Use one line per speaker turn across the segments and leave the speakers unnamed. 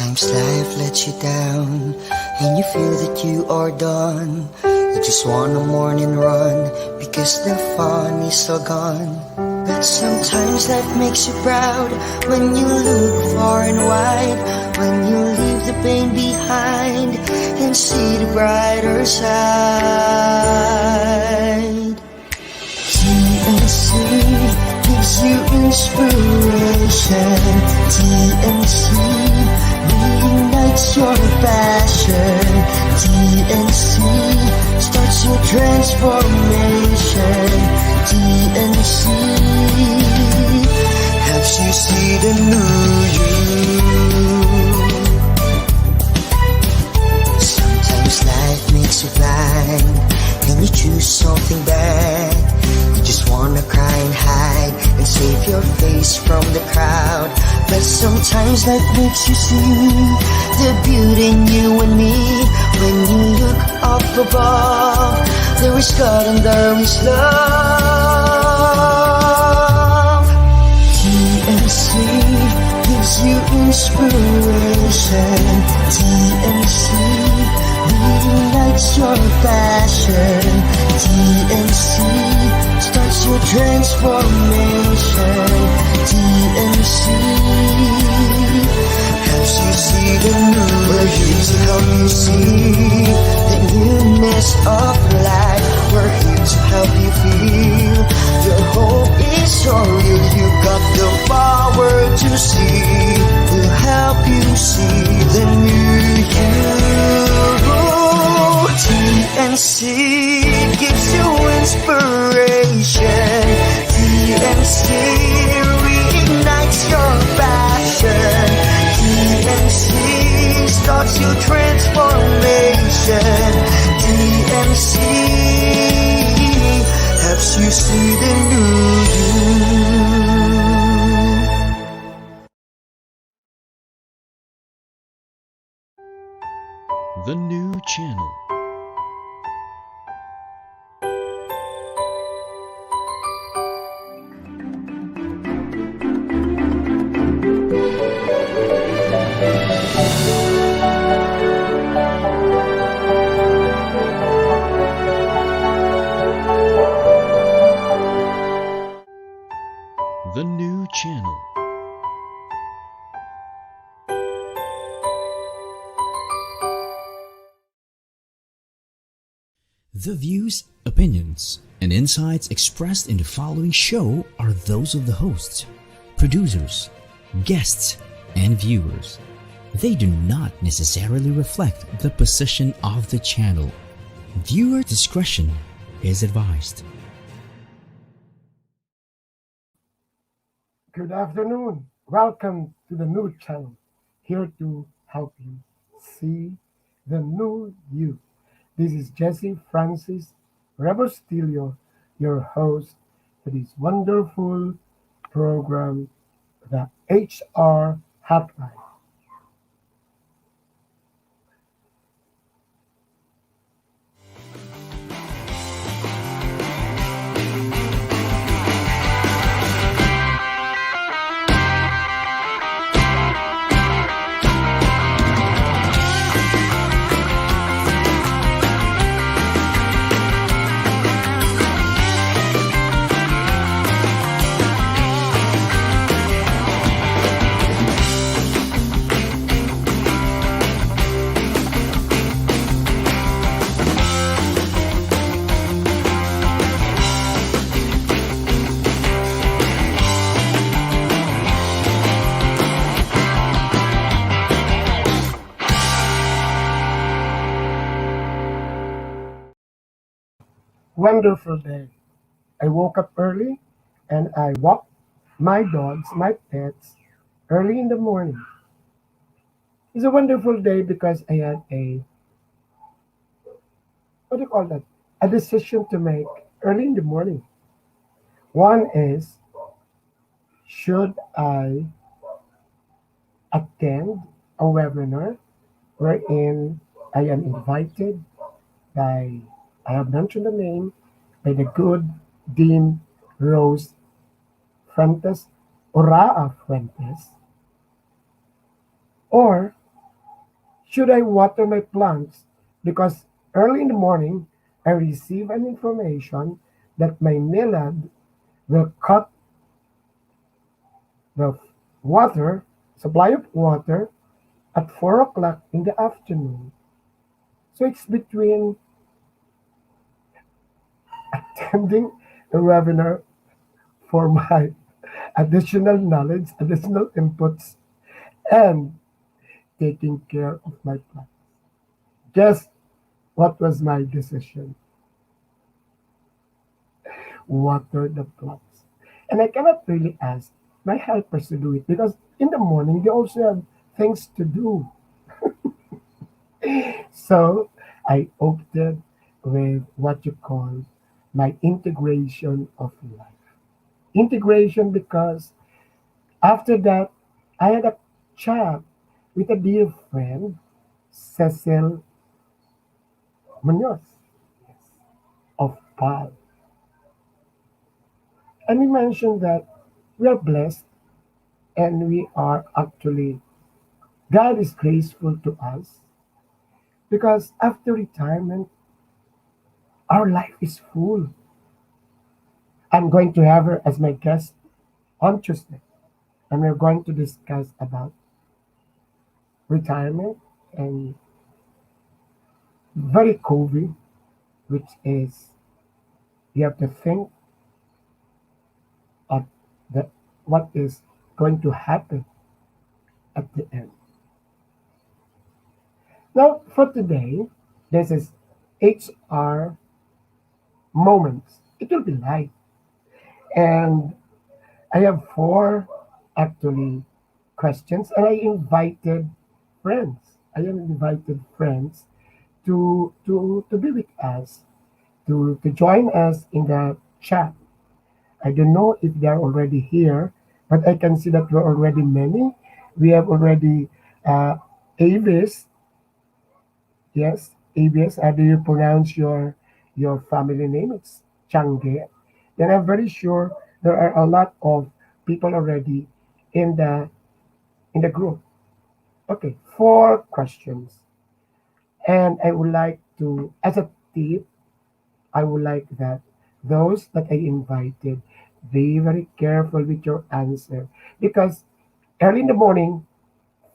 Sometimes life lets you down and you feel that you are done. You just want a morning run because the fun is all gone. But sometimes life makes you proud when you look far and wide, when you leave the pain behind and see the brighter side. TNC gives you inspiration. TNC reignites your passion. TNC starts your transformation. TNC helps you see the new you. Sometimes life makes you blind and you choose something bad. You just wanna cry and hide and save your face from the crowd. But sometimes life makes you see the beauty in you and me. When you look up above, there is God and there is love. TNC gives you inspiration. TNC reignites your passion. TNC starts your transformation. TNC helps you see the new. We're here to help you see the newness of life. We're here to help you feel your hope is so real. You got the power to see. We'll help you see the new you. TNC gives you inspiration. TNC reignites your passion. TNC starts your transformation. TNC helps you see the new you.
The new channel. The new channel. The views, opinions, and insights expressed in the following show are those of the hosts, producers, guests, and viewers. They do not necessarily reflect the position of the channel. Viewer discretion is advised.
Good afternoon. Welcome to the new channel, here to help you see the new you. This is Jesse Francis Rebustillo, your host for this wonderful program, the HR Hotline. Wonderful day. I woke up early and I walked my dogs, my pets, early in the morning. It's a wonderful day because I had what do you call that? A decision to make early in the morning. One is, should I attend a webinar wherein I am invited by, I have mentioned the name, by the good Dean Rose Fuentes, Oraa Fuentes, or Should I water my plants? Because early in the morning, I receive an information that my millard will cut the water, supply of water, at 4 o'clock in the afternoon. So it's between attending a webinar for my additional knowledge, additional inputs, and taking care of my plant. Guess what was my decision? Water the plants. And I cannot really ask my helpers to do it because in the morning they also have things to do. So I opted with what you call my integration of life. Integration because after that, I had a chat with a dear friend, Cecil Munoz of PAL. And we mentioned that we are blessed and we are actually, God is graceful to us because after retirement, our life is full. I'm going to have her as my guest on Tuesday, and we're going to discuss about retirement and very COVID, which is you have to think of the what is going to happen at the end. Now, for today, this is HR moments. It will be light, and I have four actually questions, and I invited friends. I have invited friends to be with us, to join us in the chat. I don't know if they are already here, but I can see that we're already many. We have already Avis. Yes, Avis. How do you pronounce your family name? It's Change. Then I'm very sure there are a lot of people already in the group. Okay, four questions, and I would like to, as a tip, I would like that those that I invited be very careful with your answer because early in the morning,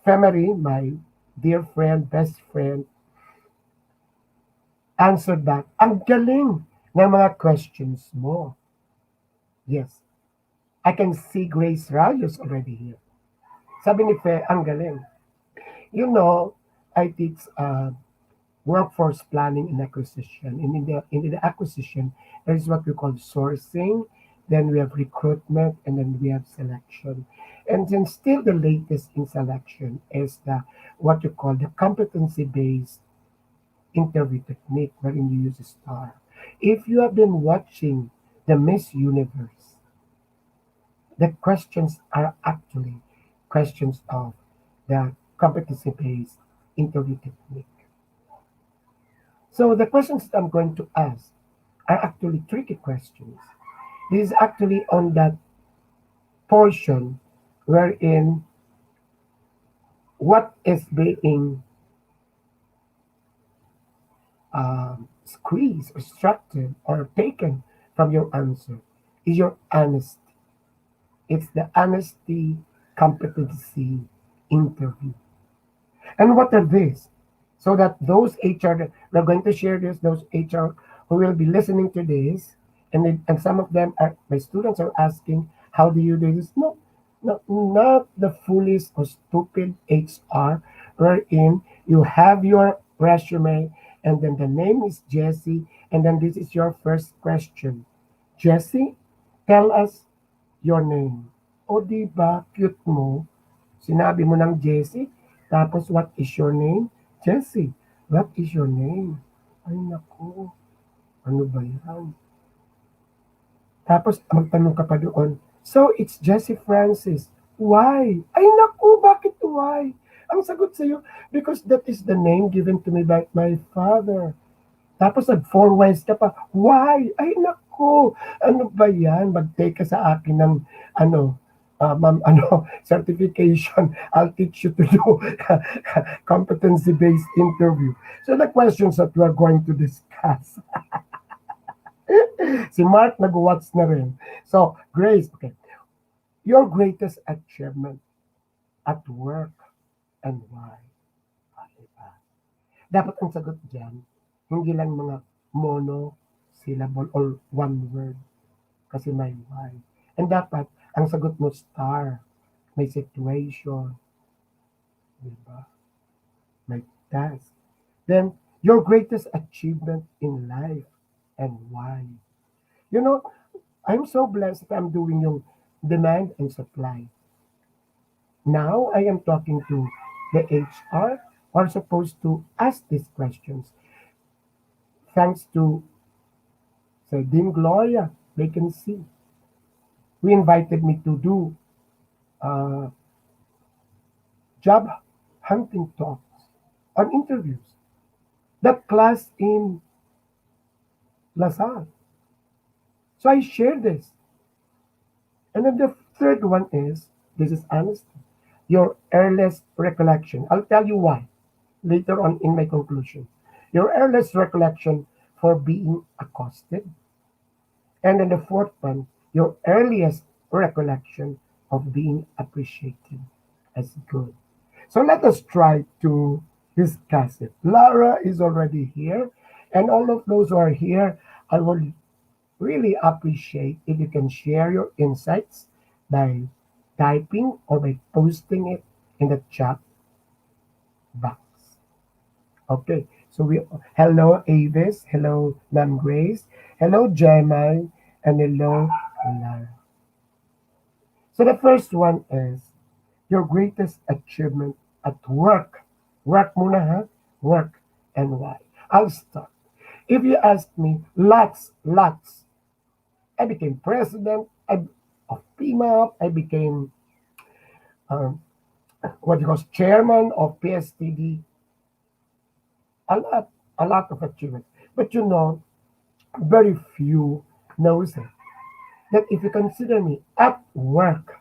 Femery, my dear friend, best friend, answered back, ang galing ng mga questions mo. Yes, I can see Grace Rayos already here. Sabi ni Fe, ang galing. You know, I teach workforce planning and acquisition. And in the acquisition, there is what we call sourcing, then we have recruitment, and then we have selection. And then still the latest in selection is the what you call the competency-based interview technique wherein you use a star. If you have been watching the Miss Universe, the questions are actually questions of the competency-based interview technique. So the questions that I'm going to ask are actually tricky questions. This is actually on that portion wherein what is being squeezed, extracted, or taken from your answer is your honesty. It's the honesty competency interview. And what are these? So that those HR, we're going to share this, those HR who will be listening to this, and some of them are, my students are asking, how do you do this? No, no, not the foolish or stupid HR, wherein you have your resume, and then the name is Jesse, and then this is your first question. Jesse, tell us your name. O di ba, cute mo? Sinabi mo ng Jesse, tapos what is your name? Jesse, what is your name? Ay naku, ano ba yan? Tapos magtanong ka pa doon, so it's Jesse Francis. Why? Ay naku, bakit why? Ang sagot sa'yo, because that is the name given to me by my father. Tapos nag-four whys ka pa, why? Ay naku, ano ba yan? Mag-take ka sa akin ng, ano, ma'am, certification. I'll teach you to do competency-based interview. So the questions that we're going to discuss. Si Mark nag-watch na rin. So, Grace, okay. Your greatest achievement at work and why? Diba? Dapat ang sagot dyan, hindi lang mga monosyllable or one word. Kasi may why. And dapat, ang sagot mo star. May situation. Diba? May task. Then, your greatest achievement in life and why. You know, I'm so blessed that I'm doing yung demand and supply. Now, I am talking to the HR who are supposed to ask these questions. Thanks to Sir Dean Gloria, they can see. We invited me to do uh, job hunting talks on interviews. That class in LaSalle. So I share this. And then the third one is, this is honesty. Your earliest recollection. I'll tell you why later on in my conclusion. Your earliest recollection for being accosted. And then the fourth one, your earliest recollection of being appreciated as good. So let us try to discuss it. Lara is already here, and all of those who are here, I will really appreciate if you can share your insights by typing or by posting it in the chat box. Okay, so hello Avis, hello Nam Grace, hello Gemma, and hello Lara. So the first one is your greatest achievement at work. Work muna ha? Work and why. I'll start. If you ask me, lots. I became president of PMAP. I became um, what you call chairman of PSTD. A lot of achievements. But you know, very few knows it. That if you consider me at work,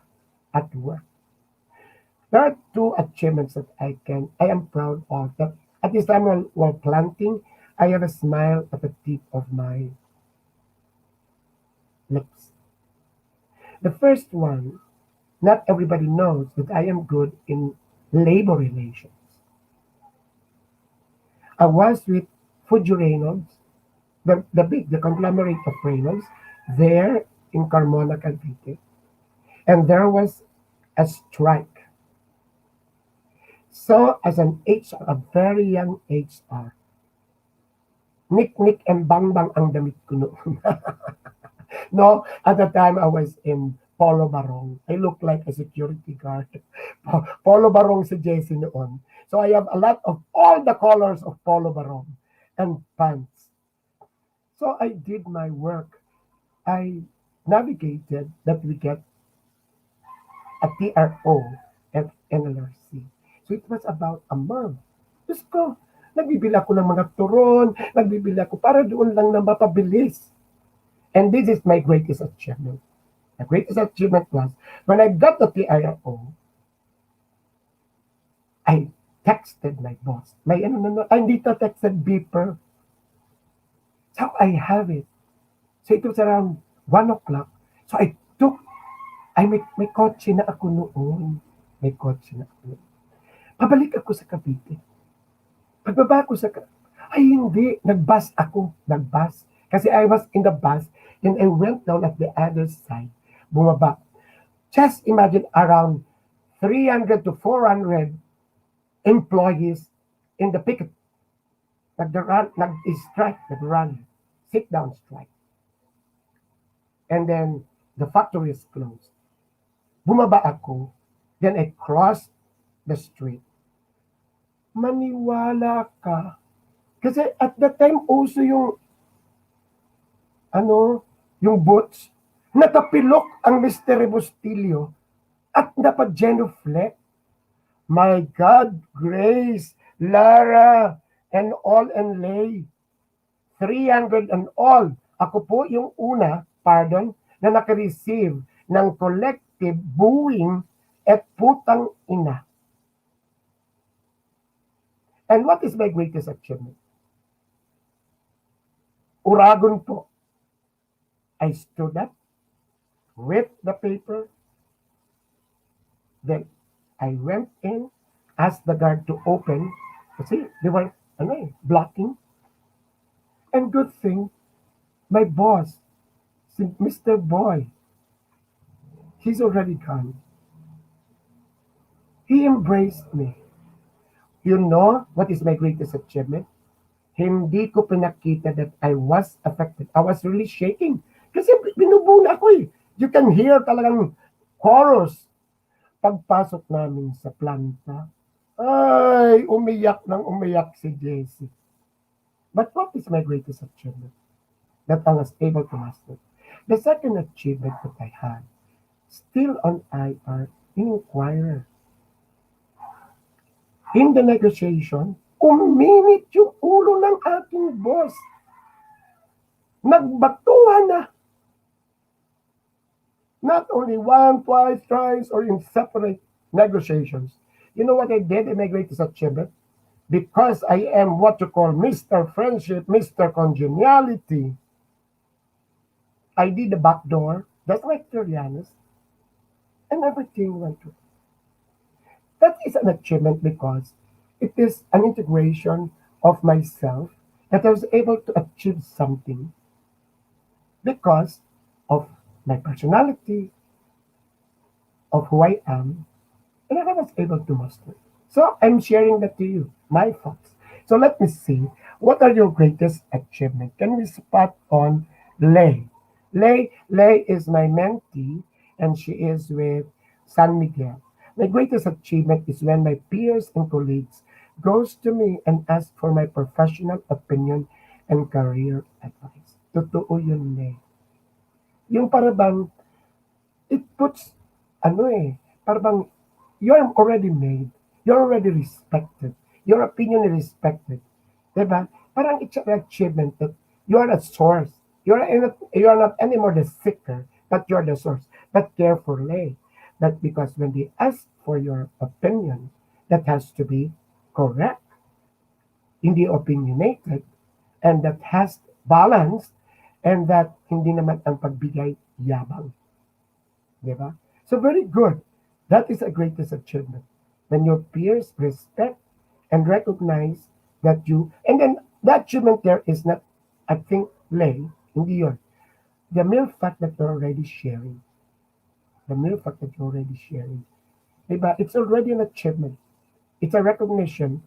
there are two achievements that I am proud of. That at this time while planting, I have a smile at the tip of my lips. The first one, not everybody knows that I am good in labor relations. I was with Fuji Reynolds, the conglomerate of Reynolds, there in Carmona, Cavite, and there was a strike. So as an HR, a very young HR, Nick and Bang Bang ang damit ko noon. No, at the time I was in Polo Barong. I look like a security guard. Polo Barong si Jesse noon. So I have a lot of all the colors of Polo Barong and pants. So I did my work. I navigated that we get a TRO at NLRC. So it was about a month. Diyos ko, nagbibili ako ng mga turon, nagbibili ako para doon lang na mapabilis. And this is my greatest achievement. The greatest achievement was when I got the TRO, I texted my boss. Hindi to texted beeper. So I have it. So it was around 1 o'clock. So may kotse na ako noon. May kotse na ako noon. Pabalik ako sa Cavite. Pagbaba ko ay hindi, nagbus ako. Kasi I was in the bus and I went down at the other side. Bumaba. Just imagine around 300 to 400 employees in the picket. Nag-strike, nag-run. Sit-down strike. And then the factory is closed. Bumaba ako. Then I crossed the street. Maniwala ka. Kasi at that time, uso yung yung boots. Natapilok ang Mr. Rebustillo at napa-genuflect. My God, Grace, Lara, and all and Lay. 300 and all. Ako po yung una, na nakareceive ng collective booing at putang ina. And what is my greatest achievement? Uragon po. I stood up, read the paper, then I went in, asked the guard to open. Kasi they were blocking. And good thing, my boss, si Mr. Boy, he's already gone. He embraced me. You know what is my greatest achievement? Hindi ko pinakita that I was affected. I was really shaking. Kasi binubuna ako eh. You can hear talagang chorus. Pagpasok namin sa planta, ay, umiyak ng umiyak si Jessie. But what is my greatest achievement? That I was able to master. The second achievement that I had, still on IR, inquirer. In the negotiation, uminit yung ulo ng ating boss. Nagbatuhan na. Not only one, twice, thrice, or in separate negotiations. You know what I did in my greatest achievement? Because I am what you call Mr. Friendship, Mr. Congeniality, I did the back door, just like Julianus, and everything went through. That is an achievement because it is an integration of myself that I was able to achieve something because of my personality, of who I am, and I was able to master it. So I'm sharing that to you, my thoughts. So let me see, what are your greatest achievements? Can we spot on Lay? Lay is my mentee, and she is with San Miguel. My greatest achievement is when my peers and colleagues goes to me and ask for my professional opinion and career advice. Totoo yun, Lay. Yung parang it puts, parang you're already made. You're already respected. Your opinion is respected. Diba? Parang it's an achievement that you are a source. You are not anymore the seeker, but you're the source. But carefully, that because when they ask for your opinion, that has to be correct, hindi opinionated, and that has balance, and that hindi naman ang pagbigay yabang. Diba? So very good. That is a greatest achievement. When your peers respect and recognize that you, and then the achievement there is not, I think, hindi yun. The mere fact that you're already sharing. The mere fact that you're already sharing. Diba? It's already an achievement. It's a recognition.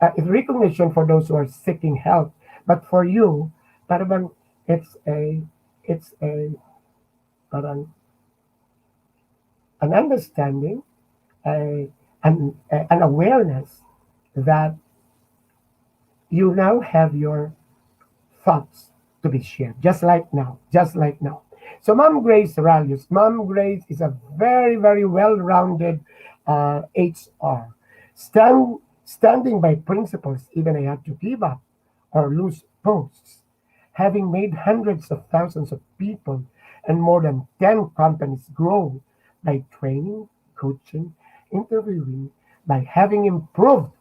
It's recognition for those who are seeking help. But for you, parang it's a, parang an understanding, an awareness that you now have your thoughts to be shared, just like now, just like now. So Mom Grace values. Mom Grace is a very, very well-rounded HR. Standing by principles, even I had to give up or lose posts. Having made hundreds of thousands of people and more than 10 companies grow by training, coaching, interviewing, by having improved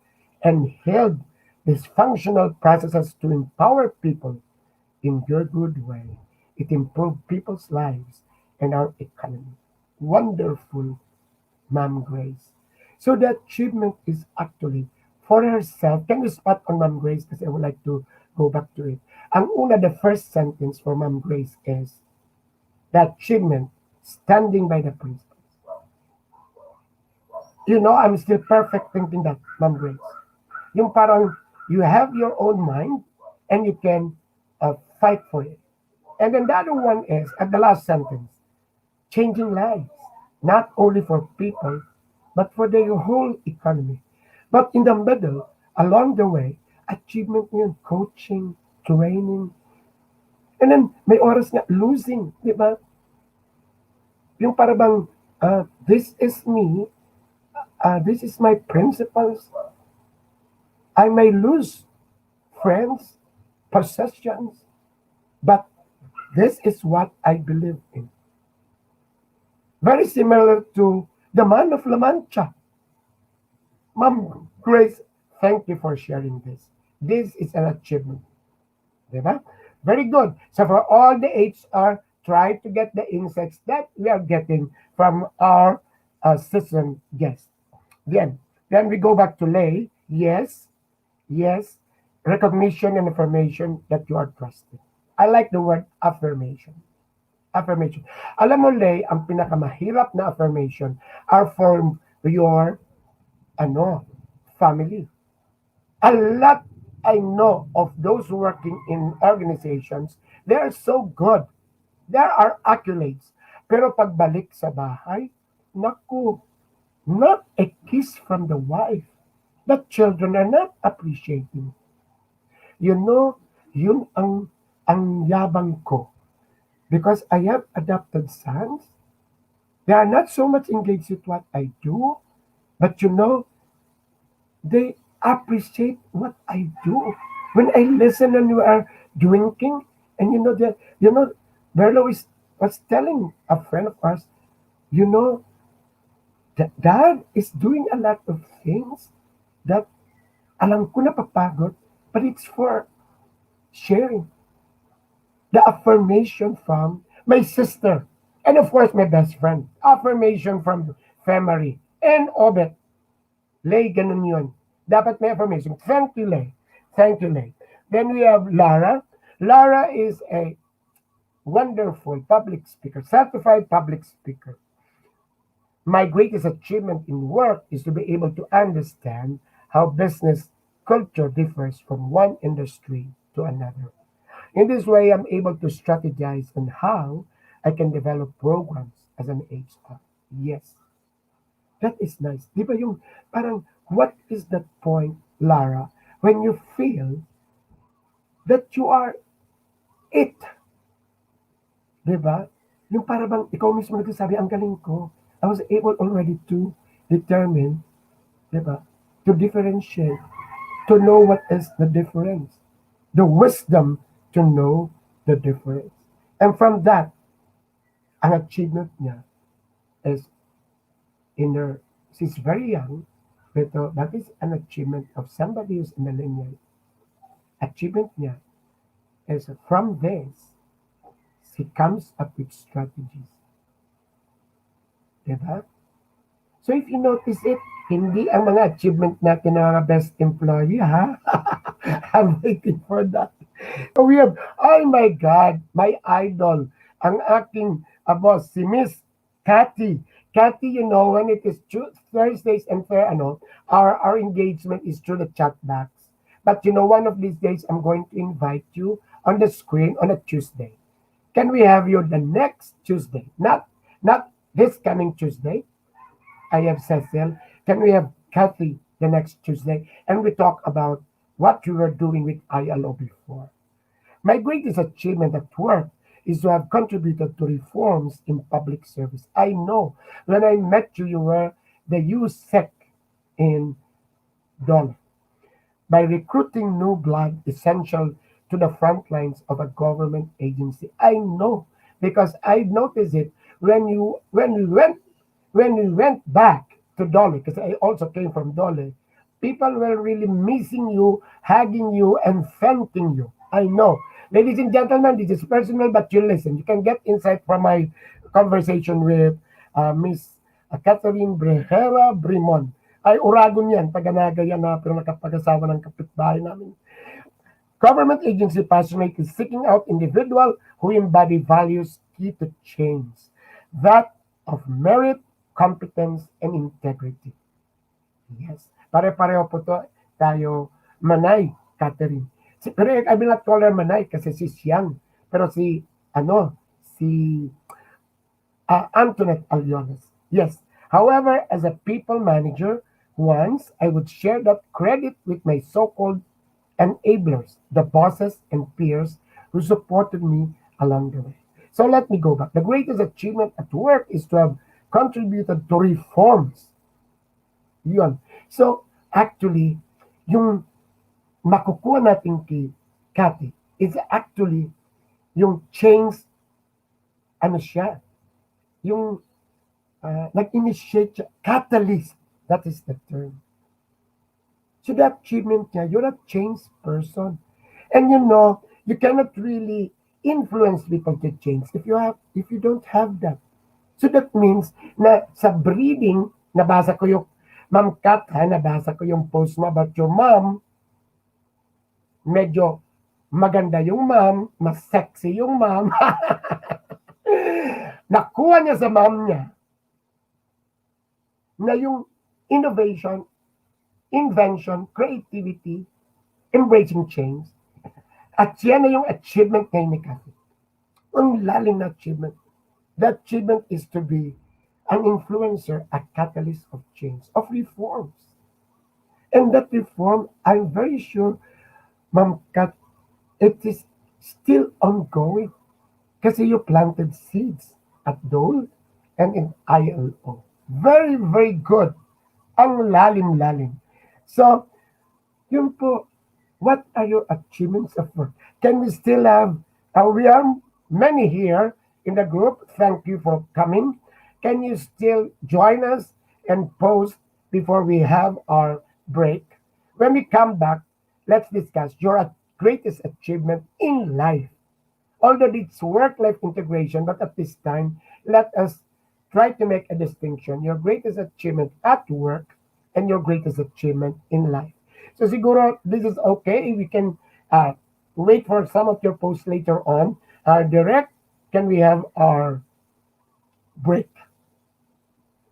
and held dysfunctional processes to empower people in your good way. It improved people's lives and our economy. Wonderful, Ma'am Grace. So the achievement is actually for herself. Can you spot on Ma'am Grace? Because I would like to go back to it. Ang una, the first sentence for Ma'am Grace is the achievement, standing by the principles. You know, I'm still perfect thinking that, Ma'am Grace. Yung parang you have your own mind and you can fight for it. And then the other one is, at the last sentence, changing lives, not only for people, but for the whole economy. But in the middle, along the way, achievement yun, coaching, training, and then may oras nga losing, di ba? Yung parang this is me, this is my principles. I may lose friends, possessions, but this is what I believe in. Very similar to the man of La Mancha. Ma'am Grace, thank you for sharing this. This is an achievement. Diba? Very good. So for all the HR, try to get the insights that we are getting from our season guest. Then, then we go back to lay. Yes, yes, recognition and affirmation that you are trusted. I like the word affirmation. Affirmation. Alam mo, Lay, ang pinakamahirap na affirmation are for your family. A lot I know of those working in organizations, they are so good. There are accolades. Pero pagbalik sa bahay, naku, not a kiss from the wife. The children are not appreciating. You know, yun ang yabang ko. Because I have adopted sons. They are not so much engaged with what I do, but they appreciate what I do. When I listen and we are drinking, and Berlo was telling a friend of ours, you know, that dad is doing a lot of things that alam ko na papagod, but it's for sharing. The affirmation from my sister, and of course my best friend. Affirmation from family and Obet. Lay, ganun yun. Dapat may affirmation. Thank you, Lay. Thank you, Lay. Then we have Lara. Lara is a wonderful public speaker, certified public speaker. My greatest achievement in work is to be able to understand how business culture differs from one industry to another. In this way, I'm able to strategize on how I can develop programs as an HR. Yes, that is nice. Di ba yung parang, what is that point, Lara, when you feel that you are it? Di ba? Yung parang bang ikaw mismo nagsasabi, ang galing ko. I was able already to determine, di ba, to differentiate, to know what is the difference. The wisdom to know the difference. And from that, ang achievement niya is she's very young, but that is an achievement of somebody who's in the lineage. Achievement niya is from this, she comes up with strategies. Diba? So if you notice it, hindi ang mga achievement natin ng mga best employee, ha? I'm waiting for that. So we have, oh my God, my idol, ang aking boss, si Miss Cathy. Cathy, when it is Thursdays and our engagement is through the chat box. But one of these days, I'm going to invite you on the screen on a Tuesday. Can we have you the next Tuesday? Not this coming Tuesday. I have Cecil. Can we have Kathy the next Tuesday? And we talk about what we were doing with ILO before. My greatest achievement at work is to have contributed to reforms in public service. I know when I met you, you were the USEC in Dollar. By recruiting new blood essential to the front lines of a government agency. I know because I noticed it when we went back to Dolly, because I also came from Dolly. People were really missing you, hugging you, and thanking you. I know. Ladies and gentlemen, this is personal, but you listen. You can get insight from my conversation with Miss Catherine Brejera Brimon. Ay, Uragon yan. Taga-Naga yan na, pero nakapag-asawa ng kapitbahay namin. Government agency passionate is seeking out individual who embody values key to change. That of merit, competence, and integrity. Yes. Pare-pareho po to tayo, Manay, Catherine. Pero I will not call her Manay kasi she's young. Pero si Antoinette Aliones. Yes. However, as a people manager, once I would share that credit with my so-called enablers, the bosses and peers who supported me along the way. So let me go back. The greatest achievement at work is to have contributed to reforms. Yun. So, actually, yung makukuha natin kay Cathy is actually yung change, yung nag-initiate siya, catalyst, that is the term. So the achievement niya, you're a changed person. And you cannot really influence people to change if you don't have that. So that means na sa breeding, nabasa ko yung Ma'am Kat, nabasa ko yung post mo about your mom. Medyo maganda yung mom, mas sexy yung mom. Nakuha niya sa mom niya na yung innovation, invention, creativity, embracing change. At yan na yung achievement ngayon ni Kathy. Ang lalim na achievement. The achievement is to be an influencer, a catalyst of change, of reforms. And that reform, I'm very sure, Ma'am Kat, it is still ongoing. Kasi you planted seeds at Dole and in ILO. Very, very good. Ang lalim-lalim. So, yun po, what are your achievements of work? Can we still have, we are many here in the group. Thank you for coming. Can you still join us and post before we have our break? When we come back, let's discuss your greatest achievement in life. Although it's work-life integration, but at this time, let us try to make a distinction. Your greatest achievement at work and your greatest achievement in life. So siguro, this is okay. We can wait for some of your posts later on. Direct, can we have our break?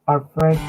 Our first.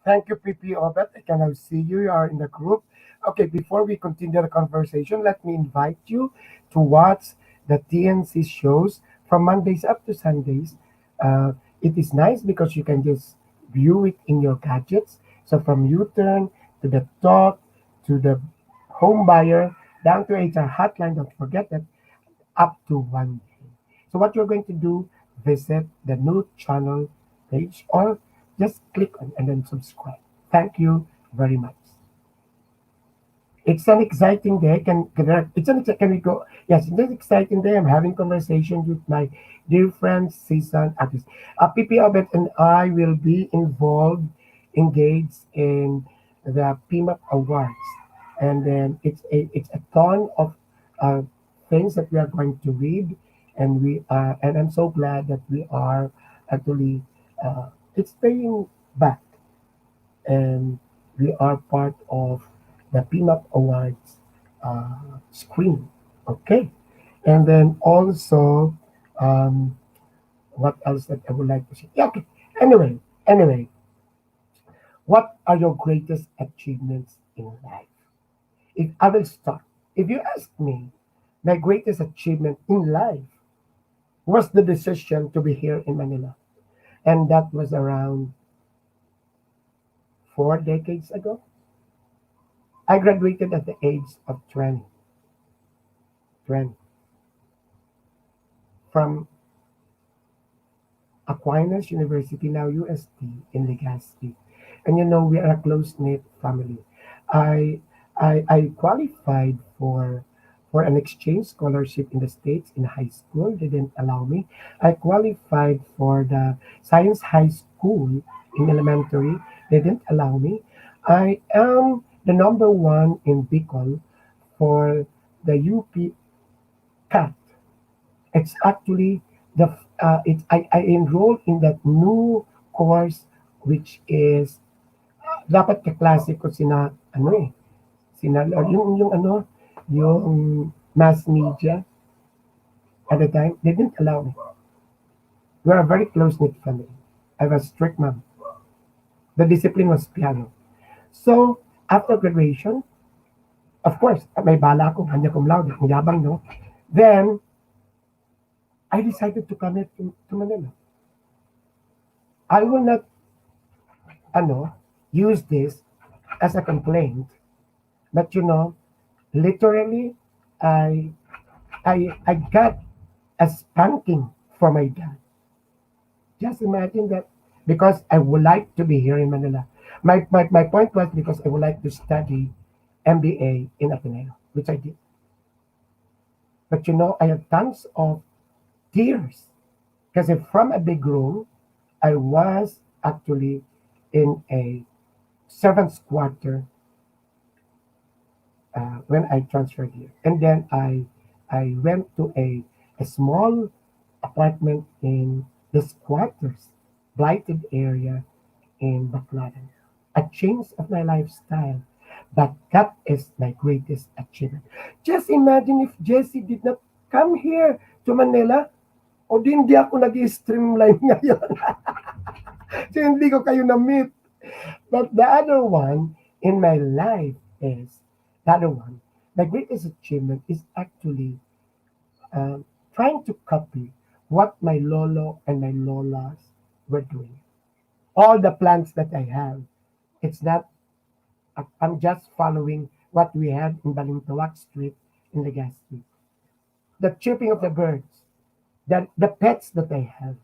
Thank you, PP Obet. I can now see you. You are in the group. Okay, before we continue the conversation, let me invite you to watch the TNC shows from Mondays up to Sundays. It is nice because you can just view it in your gadgets. So from U-turn to the talk to the home buyer down to HR hotline, don't forget that, up to 1 day. So what you're going to do, visit the new channel page or just click on and then subscribe. Thank you very much. It's an exciting day. Can we go? Yes, it's an exciting day. I'm having conversations with my dear friend, Susan Atis. PP Obet and I will be engaged in the PMAP Awards. And then it's a ton of uh, things that we are going to read. And I'm so glad that we are actually, it's paying back and we are part of the PMAP Awards screen. Okay. And then also, um, what else that I would like to say? Yeah, okay. Anyway, what are your greatest achievements in life? If I will start, if you ask me, my greatest achievement in life was the decision to be here in Manila. And that was around 4 decades ago. I graduated at the age of 20 from Aquinas University, now UST in Legazpi. And we are a close knit family. I, I qualified for an exchange scholarship in the States in high school. They didn't allow me. I qualified for the Science High School in elementary. They didn't allow me. I am the number one in Bicol for the UP CAT. It's actually I enrolled in that new course which is dapat kaklase ko yung mass media at the time. They didn't allow me. We're a very close knit family. I was strict mom. The discipline was piano. So after graduation, of course, may bala ako, kanya cum laude, ang yabang, no? Then I decided to come to Manila. I will not use this as a complaint, but literally, I I got a spanking from my dad. Just imagine that, because I would like to be here in Manila. My point was because I would like to study MBA in Ateneo, which I did. But I had tons of tears because from a big room, I was actually in a servant's quarter when I transferred here. And then I went to a small apartment in the squatters, blighted area in Baclaran. A change of my lifestyle. But that is my greatest achievement. Just imagine if Jesse did not come here to Manila, o di hindi ako nag-streamline ngayon. So hindi ko kayo na-meet. But the other one in my life is, the other one, my greatest achievement is actually trying to copy what my lolo and my lolas were doing. All the plants that I have, it's not, I'm just following what we had in Balintawak Street in Legazpi. The chirping of the birds, the pets that I have.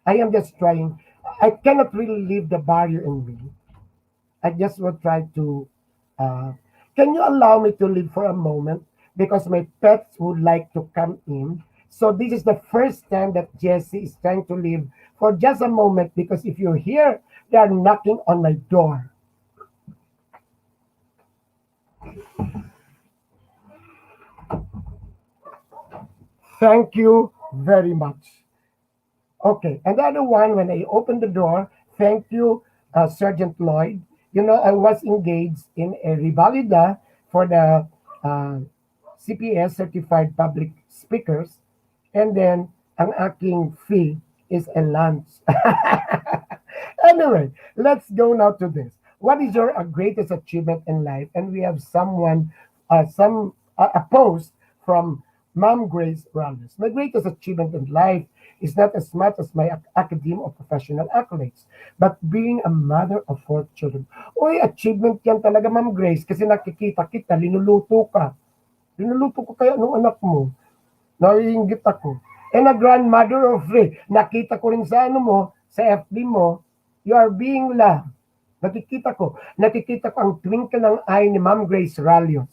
I am just trying. I cannot really leave the barrier in me. I just will try to. Uh, can you allow me to leave for a moment? Because my pets would like to come in. So this is the first time that Jesse is trying to leave for just a moment. Because if you're here, they are knocking on my door. Thank you very much. Okay, and the other one, when I opened the door, thank you, Sergeant Lloyd. I was engaged in a revalida for the uh, CPS, Certified Public Speakers, and then ang aking fee is a lunch. Anyway, let's go now to this. What is your greatest achievement in life? And we have a post from Mom Grace Ramos. My greatest achievement in life is not as much as my academic or professional accolades, but being a mother of 4 children. Uy, achievement yan talaga, Ma'am Grace, kasi nakikita kita, linuluto ka. Linuluto ko kaya nung anak mo. Naiinggit ako. And a grandmother of 3. Nakita ko rin sa sa FB mo, you are being loved. Nakikita ko ang twinkle ng eye ni Ma'am Grace Ralios.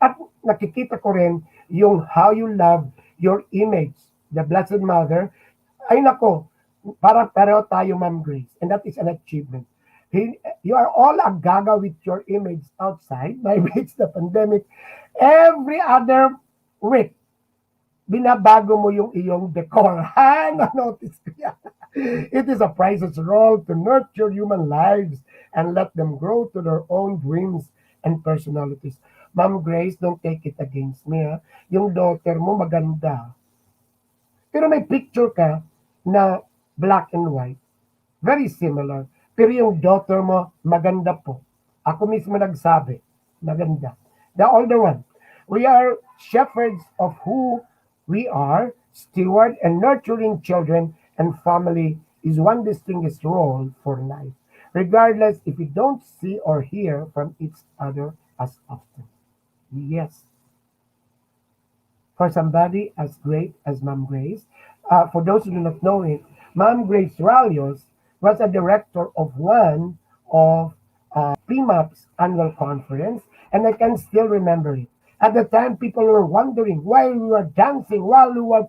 At nakikita ko rin yung how you love your image, the Blessed Mother. Ay nako, para pareho tayo, Ma'am Grace. And that is an achievement. You are all agaga with your image outside. Maybe it's the pandemic. Every other week, binabago mo yung iyong decor. Ha? Na-notice ko yan. It is a priceless role to nurture human lives and let them grow to their own dreams and personalities. Ma'am Grace, don't take it against me, ha? Yung daughter mo maganda. Pero may picture ka na black and white. Very similar. Pero yung daughter mo, maganda po. Ako mismo nagsabi, maganda. The older one. We are shepherds of who we are, steward and nurturing children and family is one distinguished role for life, regardless if we don't see or hear from each other as often. Yes, for somebody as great as Ma'am Grace. For those who do not know it, Ma'am Grace Ralios was a director of one of PMAP's annual conference, and I can still remember it. At the time, people were wondering why we were dancing, while we were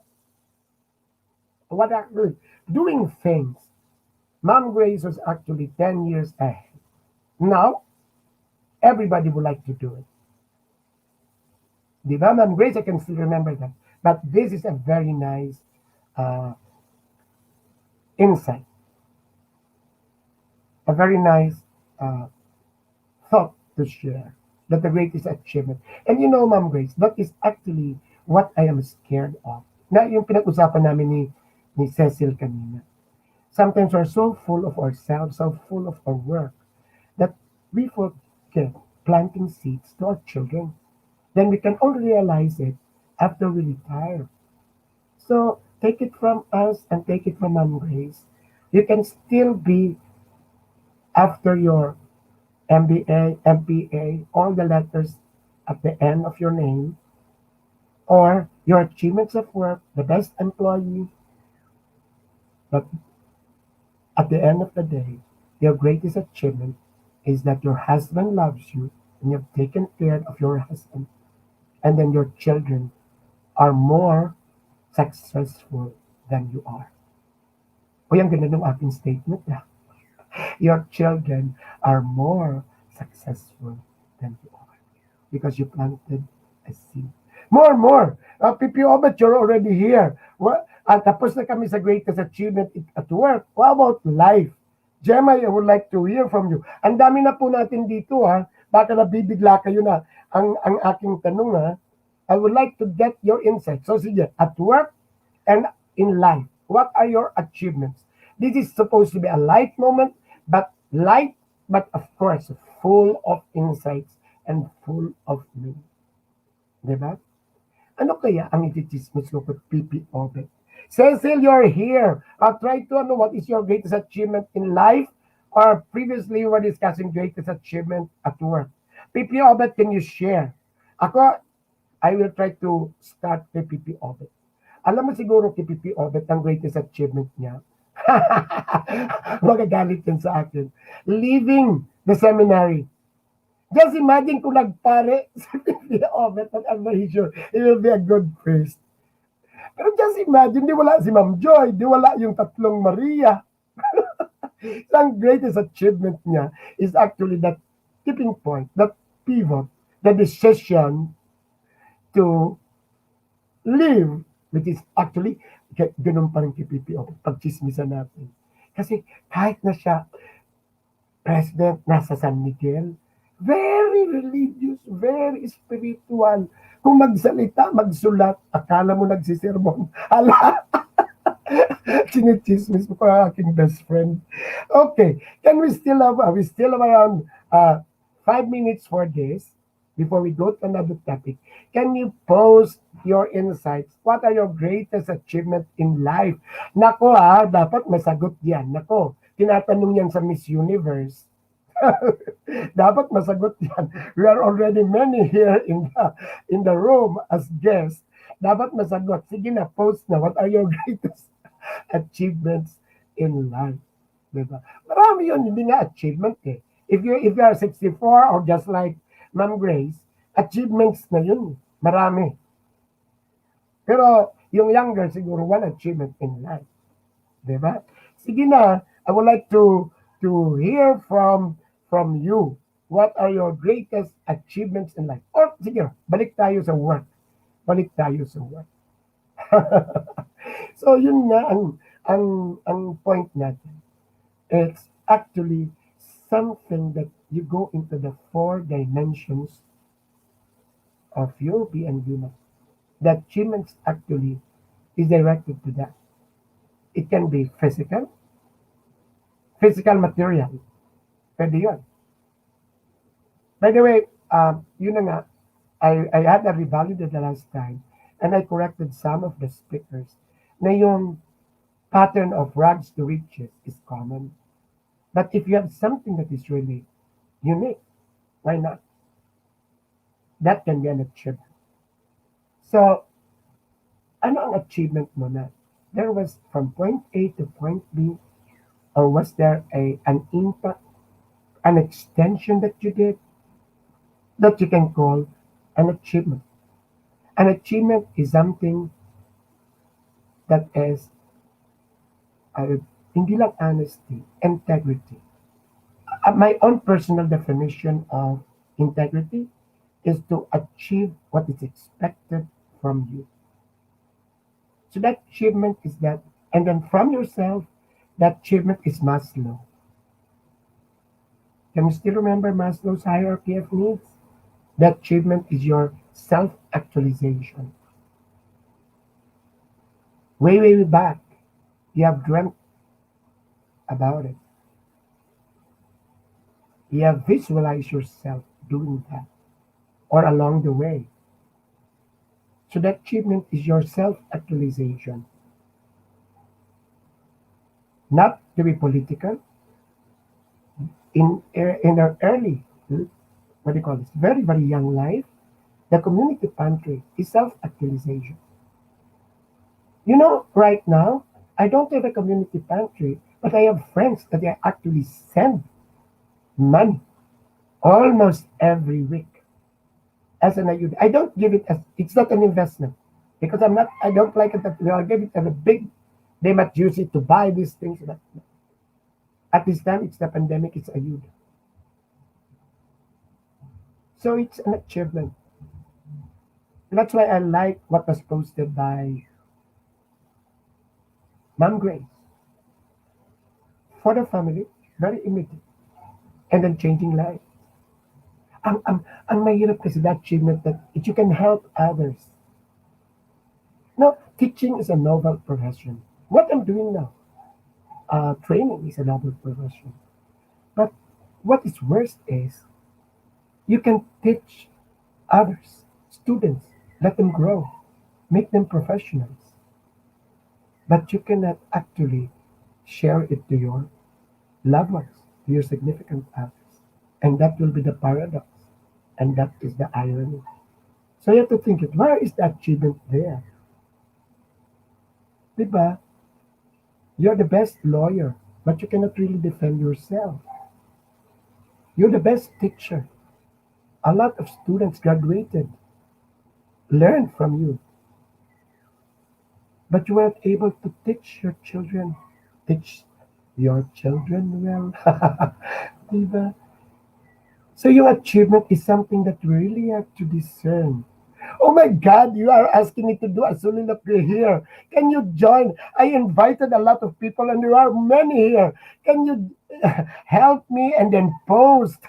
what actually doing things. Ma'am Grace was actually 10 years ahead. Now, everybody would like to do it. Di ba, Ma'am Grace? I can still remember that. But this is a very nice uh, insight, a very nice uh, thought to share. That the greatest achievement. And you know, Ma'am Grace, that is actually what I am scared of. Na yung pinag-usapan namin ni Cecil kanina. Sometimes we're so full of ourselves, so full of our work, that we forget planting seeds to our children. Then we can only realize it after we retire. So take it from us and take it from Mom Grace. You can still be after your MBA, MPA, all the letters at the end of your name, or your achievements of work, the best employee. But at the end of the day, your greatest achievement is that your husband loves you and you've taken care of your husband, and then your children are more successful than you are. Uy, ang ganda ng aking statement na. Your children are more successful than you are because you planted a seed. More. PPO, but you're already here. Tapos na kami sa greatest achievement at work. What about life? Gemma, I would like to hear from you. Ang dami na po natin dito, ha. Baka nabibigla kayo na ang aking tanong, ha. I would like to get your insight. So sige, at work and in life, what are your achievements? This is supposed to be a light moment, but of course, full of insights and full of meaning. Diba? Ano kaya ang itichismis ko kay PP Obet? Cecil, you're here. I'll try to know what is your greatest achievement in life, or previously we were discussing greatest achievement at work. PP Obet, can you share? Ako, I will try to start kay PP Obet. Alam mo siguro kay PP Obet ang greatest achievement niya? Magagalit yan sa akin. Leaving the seminary. Just imagine kung nagpare si PP Obet, I'm very sure it will be a good priest. Pero just imagine, di wala si Ma'am Joy, di wala yung tatlong Maria. Ang greatest achievement niya is actually that tipping point, that pivot, the decision to live, which is actually, ganun pa rin kay PPO, pagchismisan natin. Kasi kahit na siya, president, nasa San Miguel, very religious, very spiritual. Kung magsalita, magsulat, akala mo nagsisermon. Ala, sinichismis ko ang aking best friend. Okay, can we still have around 5 minutes for this before we go to another topic? Can you post your insights? What are your greatest achievement in life? Nako dapat masagot yan. Nako, tinatanong yan sa Miss Universe. Dapat masagot yan. We are already many here in the room as guests. Dapat masagot. Sige na, post na. What are your greatest achievements in life? Diba? Marami yun, hindi nga achievement eh. If you are 64 or just like Ma'am Grace, achievements na yun. Marami. Pero yung younger, siguro one achievement in life. Diba? Sige na, I would like to hear from you. What are your greatest achievements in life? Or sige, balik tayo sa work. So yun nga ang point natin. It's actually something that you go into the four dimensions of your being human. The achievements actually is directed to that. It can be physical material. Pwede yun. By the way, yun na nga, I had a revalue the last time and I corrected some of the speakers na yung pattern of rags to riches is common. But if you have something that is really unique, why not? That can be an achievement. So, ano ang achievement mo na? There was from point A to point B, or was there an impact, an extension that you did that you can call an achievement? An achievement is something that is hindi lang honesty, integrity. My own personal definition of integrity is to achieve what is expected from you. So that achievement is that, and then from yourself, that achievement is Maslow. Can you still remember Maslow's hierarchy of needs? That achievement is your self-actualization. Way, way, way back, you have dreamt about it. You have visualized yourself doing that or along the way. So that achievement is your self-actualization. Not to be political, in our early, what do you call this, very, very young life, the community pantry is self-actualization. You know, right now, I don't have a community pantry, but I have friends that they actually send money almost every week as an ayuda. I don't give it as, it's not an investment because I don't like it that I'll give it as a big, they might use it to buy these things. But at this time, it's the pandemic, it's ayuda. So it's an achievement. That's why I like what was posted by Mom Grace for the family, very immediate, and then changing lives. Ang mahirap kasi that achievement that you can help others. No, teaching is a noble profession. What I'm doing now, training is a noble profession. But what is worse is you can teach others, students, let them grow, make them professionals. But you cannot actually share it to your loved ones, to your significant others. And that will be the paradox. And that is the irony. So you have to think it, where is the achievement there? Diba? You're the best lawyer, but you cannot really defend yourself. You're the best teacher. A lot of students graduated, learned from you, but you weren't able to teach your children well. Diba? So your achievement is something that we really have to discern. Oh my God, you are asking me to do a soliloquy here. Can you join? I invited a lot of people and there are many here. Can you help me and then post?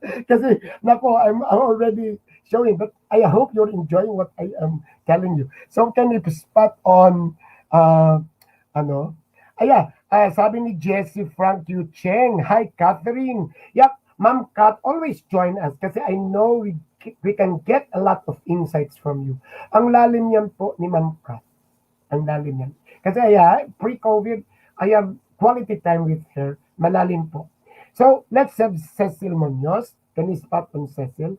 Because nako, I'm already showing, but I hope you're enjoying what I am telling you. So can you spot on, ano? Sabi ni Jessie Frank Yu Cheng. Hi, Catherine. Yep, Ma'am Kat, always join us kasi I know we can get a lot of insights from you. Ang lalim yan po ni Ma'am Kat. Ang lalim yan. Kasi pre-COVID, I have quality time with her. Malalim po. So, let's have Cecil Munoz. Can you spot on Cecil?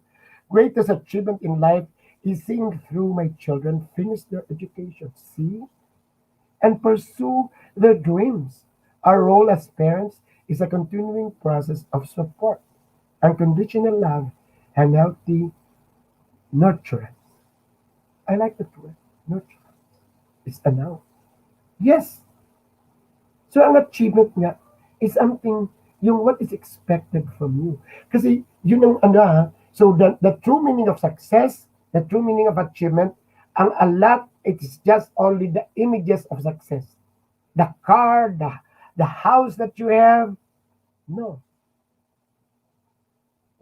Greatest achievement in life is seeing through my children finish their education. See? And pursue their dreams. Our role as parents is a continuing process of support, unconditional love, and healthy nurturance. I like the word, nurturance. It's a noun. Yes. So ang achievement nga is something, yung what is expected from you. Kasi yun ang so the true meaning of success, the true meaning of achievement, ang a lot, it is just only the images of success. The car, the house that you have. No.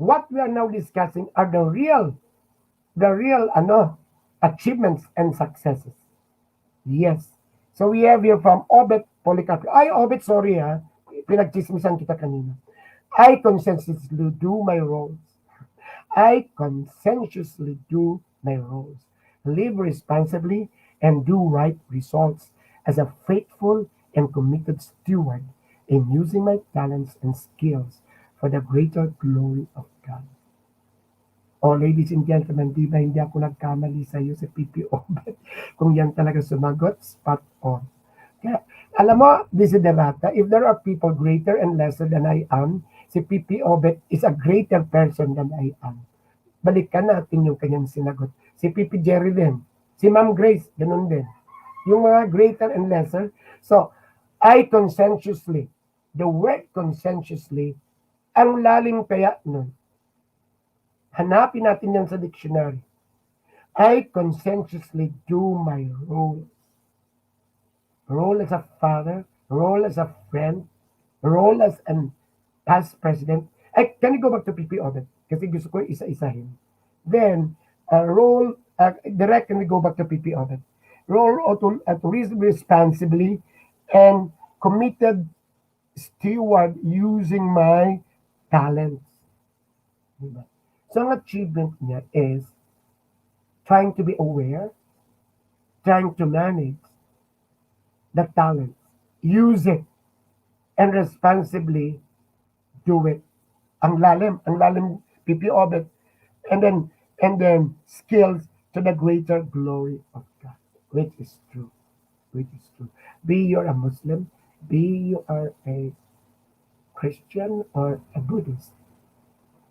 what we are now discussing are the real achievements and successes. Yes. So we have here from Obet Policarpio. Ay, Obet, sorry ha. Pinagchismisan kita kanina. I conscientiously do my roles. I conscientiously do my roles. Live responsibly and do right results as a faithful and committed steward in using my talents and skills for the greater glory of God. Oh, ladies and gentlemen, di ba hindi ako nagkamali sa iyo sa PPO? Kung yan talaga sumagot, spot on. Kaya, alam mo, desiderata, if there are people greater and lesser than I am, si PPO Bet is a greater person than I am. Balikan natin yung kanyang sinagot. Si Pipi Jerry din. Si Ma'am Grace, ganun din. Yung mga greater and lesser. So, I conscientiously, the word conscientiously, ang lalim kaya nun. Hanapin natin yan sa dictionary. I conscientiously do my role. Role as a father, role as a friend, role as an past president. Ay, can you go back to PP Audit? Kasi gusto ko isa-isahin. Then, role, direct, can we go back to PP Audit? Role to responsibly and committed steward using my talents. Diba? So, ang achievement niya is trying to be aware, trying to manage the talents, use it, and responsibly do it. Ang lalim, PPO of it, and then skills to the greater glory of God, which is true, which is true. Be you a Muslim, be you are a Christian or a Buddhist.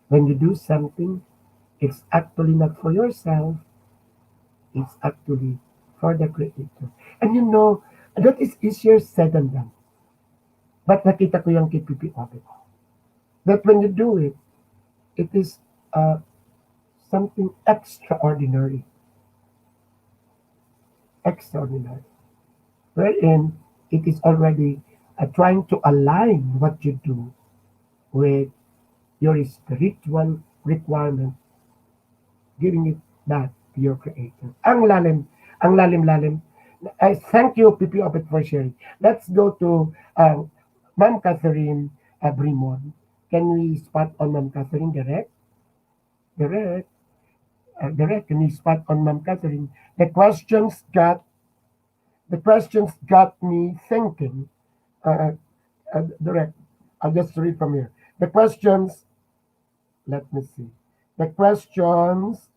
When you do something, it's actually not for yourself, it's actually for the Creator. And you know, that is easier said than done. But nakita ko yung KPP of it. That when you do it, it is something extraordinary. Extraordinary. Wherein it is already trying to align what you do with your spiritual requirement, giving it back to your Creator. Ang lalim. I thank you, PP Opet, for sharing. Let's go to Ma'am Catherine Brimon. Can we spot on Ma'am Catherine direct? Direct. Can we spot on Ma'am Catherine? The questions got me thinking. Direct. I'll just read from here. The questions. Let me see. The questions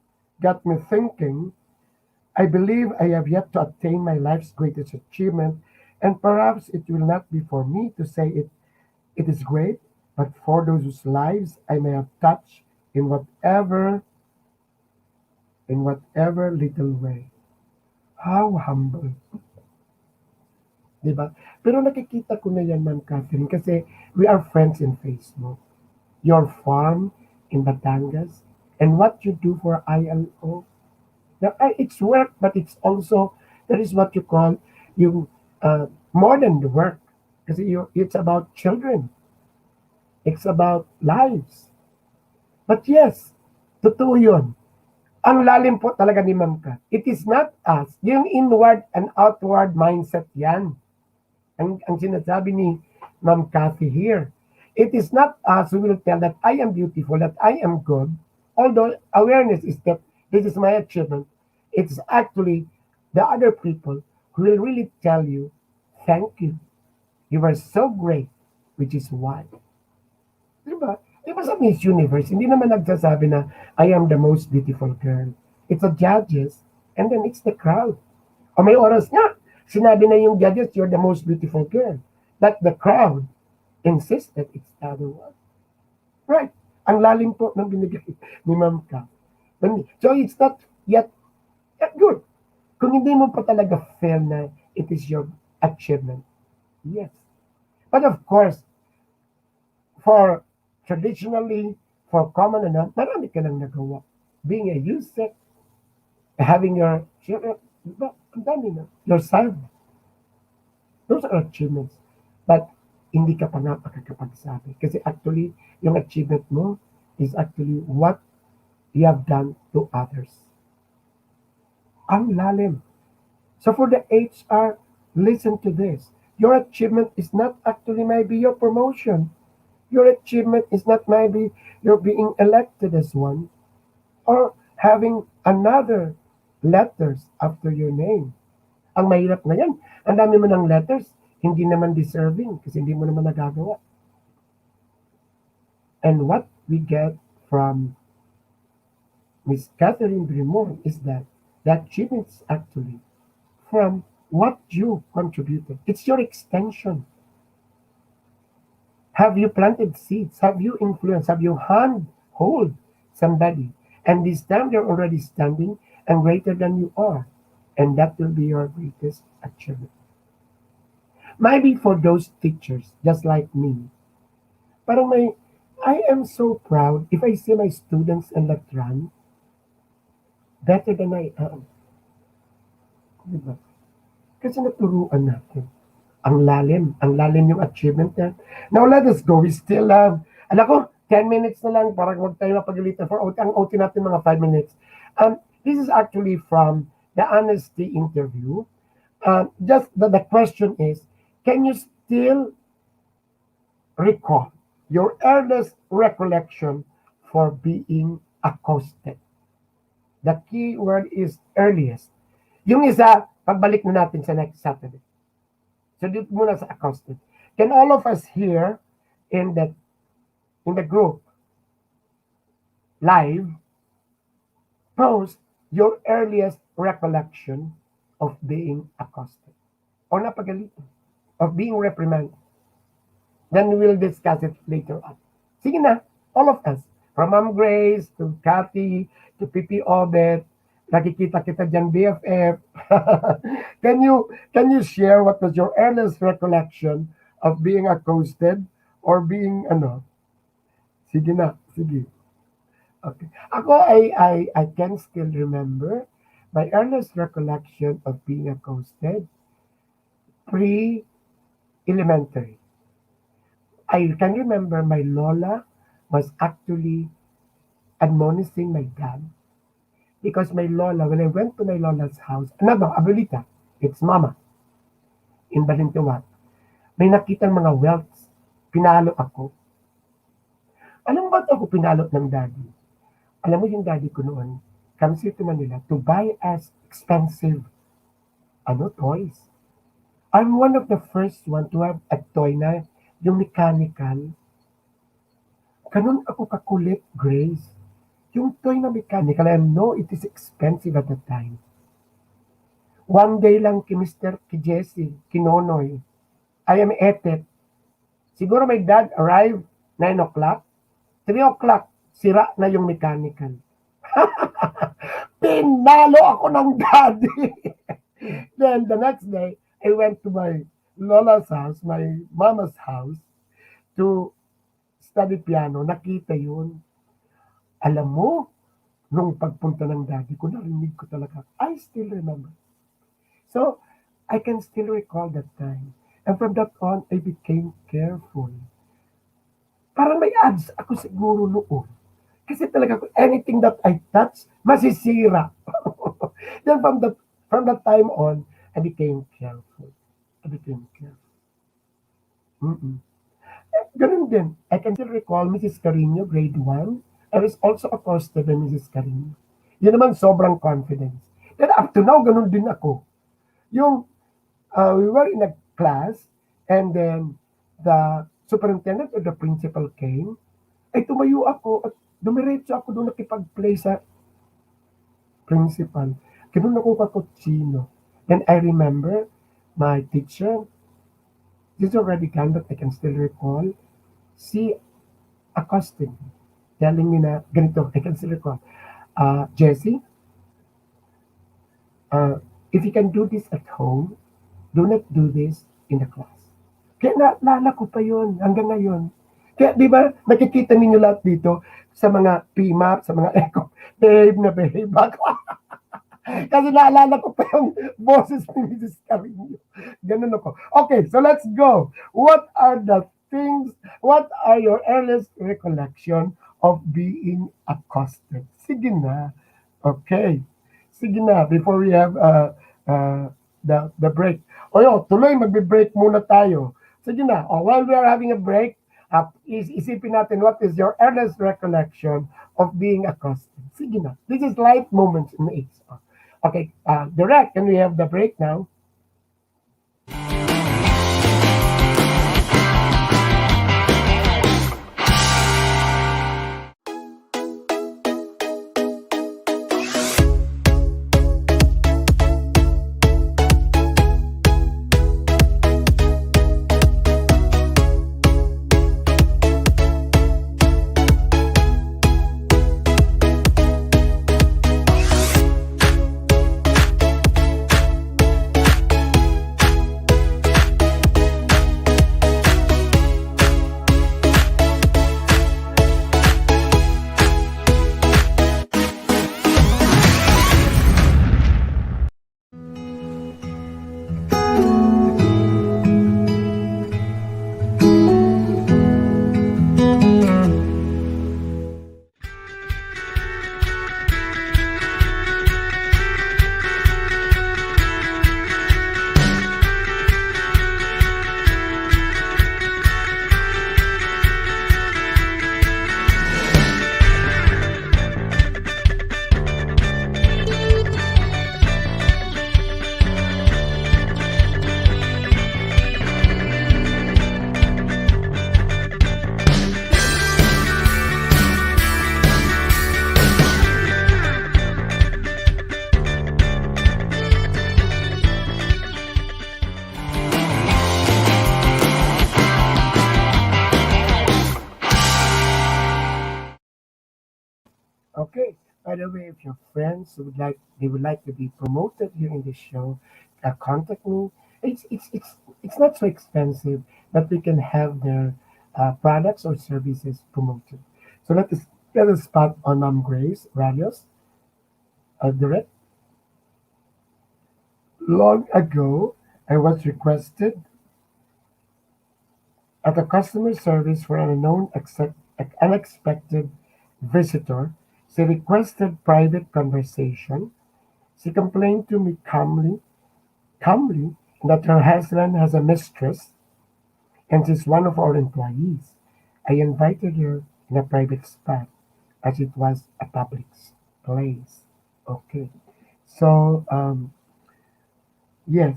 got me thinking. I believe I have yet to attain my life's greatest achievement, and perhaps it will not be for me to say it is great, but for those whose lives I may have touched in whatever little way. How humble. Diba? Pero nakikita ko na yan, Ma'am Catherine, kasi we are friends in Facebook. Your farm in Batangas, and what you do for ILO. Now, it's work, but it's also, that is what you call, more than the work. Kasi it's about children. It's about lives. But yes, totoo yun. Ang lalim po talaga ni Ma'am Kat. It is not us. Yung inward and outward mindset yan. Ang sinasabi ni Ma'am Kathy here. It is not us who will tell that I am beautiful, that I am good. Although awareness is that this is my achievement. It's actually the other people who will really tell you, thank you. You are so great, which is why. Diba? Diba sa Miss Universe, hindi naman nagsasabi na I am the most beautiful girl. It's the judges, and then it's the crowd. O may oras nga, sinabi na yung judges, you're the most beautiful girl. But the crowd insists that it's the other one. Right. Ang lalim po ng binigay ni Ma'am Ka. So it's not yet good. Kung hindi mo pa talaga feel na it is your achievement. Yes. But of course, for traditionally, for common marami ka lang nagawa. Being a USEC, having your children, ang dami na. Your son. Those are achievements. But hindi ka pa napakakapagsabi. Kasi actually, yung achievement mo is actually what you have done to others. Ang lalim. So for the HR, listen to this. Your achievement is not actually maybe your promotion. Your achievement is not maybe you're being elected as one or having another letters after your name. Ang mahirap na yan. Ang dami mo ng letters, hindi naman deserving kasi hindi mo naman nagagawa. And what we get from Miss Catherine Brimont is that the achievements actually from what you contributed. It's your extension. Have you planted seeds? Have you influenced? Have you hand hold somebody? And this time they're already standing and greater than you are. And that will be your greatest achievement. Maybe for those teachers, just like me, parang I am so proud if I see my students and that run better than I am. Diba? Kasi naturuan natin. Ang lalim yung achievement niya. Now let us go. We still have, alam ko, 10 minutes na lang para huwag tayo mapagalitan for OT. Ang OT natin mga 5 minutes. This is actually from the honesty interview. Just the question is, can you still recall your earliest recollection for being accosted? The key word is earliest. Yung isa, pagbalik na natin sa next Saturday. So dito muna sa accosted. Can all of us here in the group live post your earliest recollection of being accosted or napagalitan, of being reprimanded? Then we will discuss it later on. Sige na, all of us. From Ma'am Grace to Kathy to PP Obet, nakikita kita dyan BFF. Can you share what was your earliest recollection of being accosted or being Sige na, sige. Okay. Ako I can still remember my earliest recollection of being accosted pre-elementary. I can remember my Lola was actually admonishing my dad because my Lola, when I went to my Lola's house, abuelita, it's Mama, in Balintuwat, may nakitang mga wealths, pinalo ako. Alam mo ba't ako pinalot ng daddy? Alam mo yung daddy ko noon, comes here to Manila to buy us expensive toys. I'm one of the first one to have a toy na yung mechanical. Ganun ako kakulit, Grace. Yung toy na mechanical, I know it is expensive at the time. One day lang ki Jesse, kinonoy, I am etet. Siguro my dad arrived 9 o'clock. 3 o'clock, sira na yung mechanical. Pinalo ako ng daddy. Then the next day, I went to my Lola's house, my mama's house, to study piano. Nakita yun. Alam mo, nung pagpunta ng daddy ko, narinig ko talaga. I still remember. So, I can still recall that time. And from that on, I became careful. Parang may ads ako siguro noon. Kasi talaga, anything that I touch, masisira. Then from that time on, I became careful. Ganun din. I can still recall Mrs. Carino, grade 1. I was also accosted by Mrs. Carino. Yun naman, sobrang confidence. Then up to now, ganun din ako. Yung, we were in a class, and then the superintendent or the principal came, ay tumayo ako at dumiretso ako doon nakipag-play sa principal. Ganun ako kakutsino. And I remember my teacher, this is already gone, but I can still recall, she accosted me, telling me na, ganito, I can still recall, Jessie, if you can do this at home, do not do this in the class. Kaya naalala ko pa yun hanggang ngayon. Kaya di ba, nakikita ninyo lahat dito sa mga PMAP, sa mga ECO, behave ako. Kasi naalala ko pa yung boses ni Mrs. Carino. Ganun ako. Okay, so let's go. What are your earliest recollection of being accosted? Sige na. Okay. Sige na, before we have the break. O yun, tuloy magbe-break muna tayo. Sige na, while we are having a break, isipin natin what is your earliest recollection of being accosted. Sige na. This is life moments in HR. Okay, Direct, can we have the break now? Okay. By the way, if your friends would like to be promoted here in this show, contact me. It's not so expensive, but we can have their products or services promoted. So let us spot on Grace Radios, Direct. Long ago, I was requested at a customer service for an unexpected visitor. She requested private conversation. She complained to me calmly, that her husband has a mistress and is one of our employees. I invited her in a private spot as it was a public place. Okay. So, yes,